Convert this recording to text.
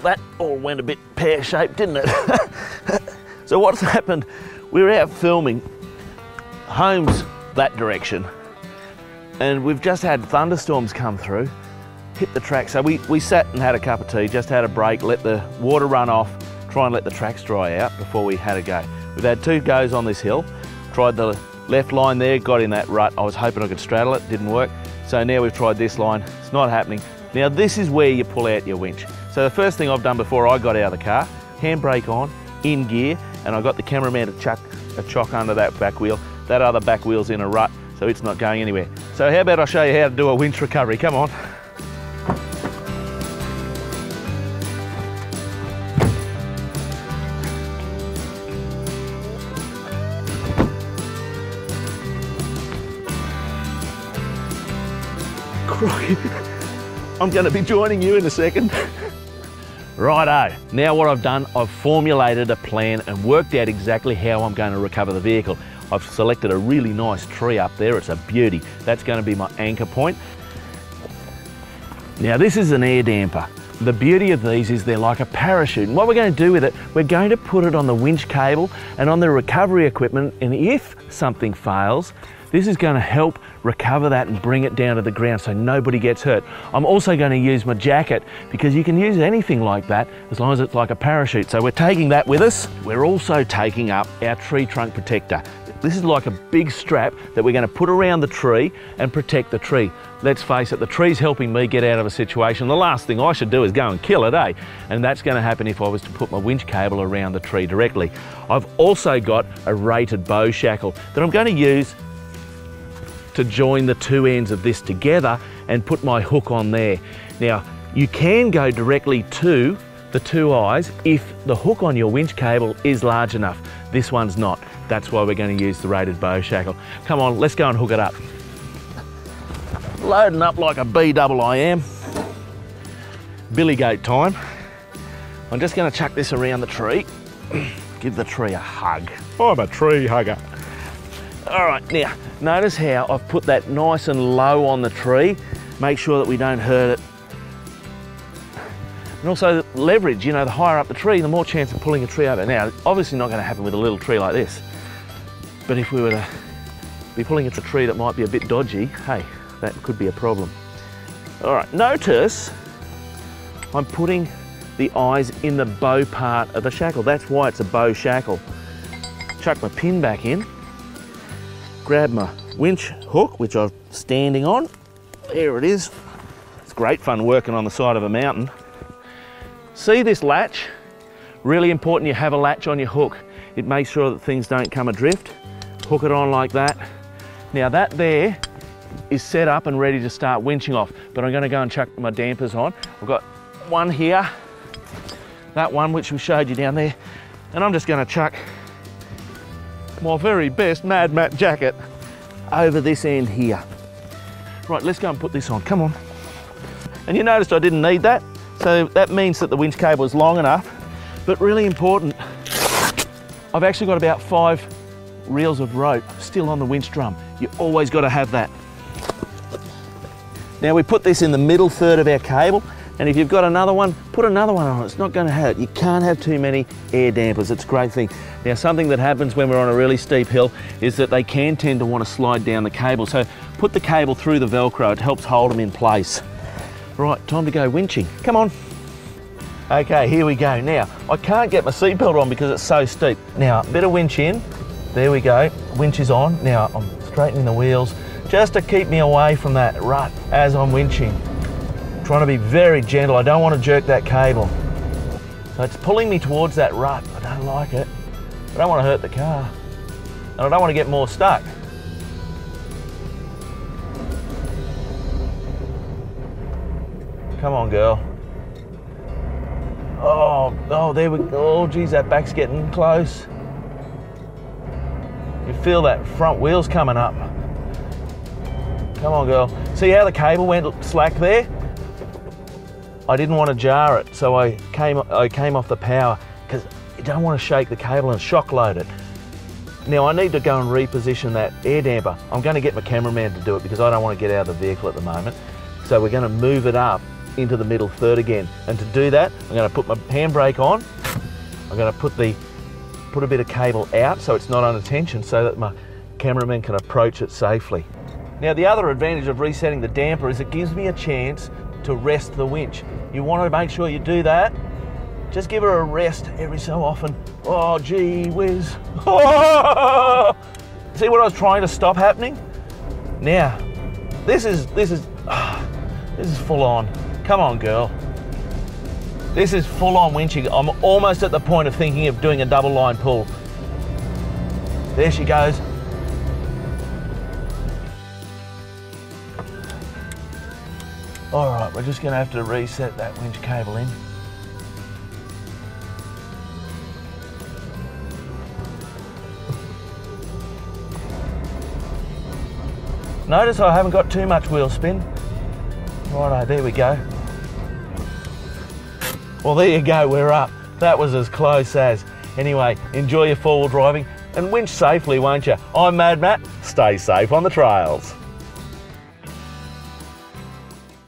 that all went a bit pear-shaped, didn't it? So what's happened, we were out filming, home's that direction, and we've just had thunderstorms come through, hit the track. So we sat and had a cup of tea, just had a break, let the water run off, try and let the tracks dry out before we had a go. We've had 2 goes on this hill, tried the left line there, got in that rut. I was hoping I could straddle it, didn't work. So now we've tried this line, it's not happening. Now this is where you pull out your winch. So the first thing I've done before I got out of the car, handbrake on, in gear, and I got the cameraman to chuck a chock under that back wheel. That other back wheel's in a rut, so it's not going anywhere. So how about I show you how to do a winch recovery, come on. I'm going to be joining you in a second. Righto, now what I've done, I've formulated a plan and worked out exactly how I'm going to recover the vehicle. I've selected a really nice tree up there, it's a beauty. That's going to be my anchor point. Now this is an air damper. The beauty of these is they're like a parachute. And what we're going to do with it, we're going to put it on the winch cable and on the recovery equipment, and if something fails, this is going to help recover that and bring it down to the ground so nobody gets hurt. I'm also going to use my jacket because you can use anything like that as long as it's like a parachute. So we're taking that with us. We're also taking up our tree trunk protector. This is like a big strap that we're going to put around the tree and protect the tree. Let's face it, the tree's helping me get out of a situation. The last thing I should do is go and kill it, eh? And that's going to happen if I was to put my winch cable around the tree directly. I've also got a rated bow shackle that I'm going to use to join the 2 ends of this together and put my hook on there. Now, you can go directly to the 2 eyes if the hook on your winch cable is large enough. This one's not. That's why we're going to use the rated bow shackle. Come on, let's go and hook it up. Loading up like a I am. Billy goat time. I'm just going to chuck this around the tree. Give the tree a hug. I'm a tree hugger. All right, now, notice how I've put that nice and low on the tree. Make sure that we don't hurt it. And also leverage, you know, the higher up the tree, the more chance of pulling a tree over. Now, obviously not going to happen with a little tree like this, but if we were to be pulling at a tree that might be a bit dodgy, hey, that could be a problem. All right, notice I'm putting the eyes in the bow part of the shackle. That's why it's a bow shackle. Chuck my pin back in. Grab my winch hook, which I'm standing on. There it is. It's great fun working on the side of a mountain. See this latch? Really important you have a latch on your hook. It makes sure that things don't come adrift. Hook it on like that. Now that there is set up and ready to start winching off, but I'm going to go and chuck my dampers on. I've got one here, that one which we showed you down there, and I'm just going to chuck my very best Mad Matt jacket over this end here. Right, let's go and put this on, come on. And you noticed I didn't need that, so that means that the winch cable is long enough, but really important, I've actually got about 5 reels of rope still on the winch drum. You always got to have that. Now we put this in the middle third of our cable, and if you've got another one, put another one on. It's not going to hurt. You can't have too many air dampers. It's a great thing. Now something that happens when we're on a really steep hill is that they can tend to want to slide down the cable. So put the cable through the Velcro. It helps hold them in place. Right, time to go winching. Come on. Okay, here we go. Now, I can't get my seatbelt on because it's so steep. Now, a bit of winch in. There we go. Winch is on. Now, I'm straightening the wheels just to keep me away from that rut as I'm winching. Trying to be very gentle. I don't want to jerk that cable. So it's pulling me towards that rut. I don't like it. I don't want to hurt the car. And I don't want to get more stuck. Come on, girl. Oh, there we go. Oh, geez, that back's getting close. You feel that front wheel's coming up. Come on, girl. See how the cable went slack there? I didn't want to jar it, so I came off the power because you don't want to shake the cable and shock load it. Now I need to go and reposition that air damper. I'm going to get my cameraman to do it because I don't want to get out of the vehicle at the moment. So we're going to move it up into the middle third again. And to do that, I'm going to put my handbrake on. I'm going to put a bit of cable out so it's not under tension so that my cameraman can approach it safely. Now the other advantage of resetting the damper is it gives me a chance to rest the winch. You want to make sure you do that. Just give her a rest every so often. Oh, gee whiz. Oh! See what I was trying to stop happening? Now, this is full on. Come on, girl. This is full on winching. I'm almost at the point of thinking of doing a double line pull. There she goes. All right, we're just gonna have to reset that winch cable in. Notice I haven't got too much wheel spin. Righto, there we go. Well, there you go, we're up. That was as close as. Anyway, enjoy your four-wheel driving and winch safely, won't you? I'm Mad Matt. Stay safe on the trails.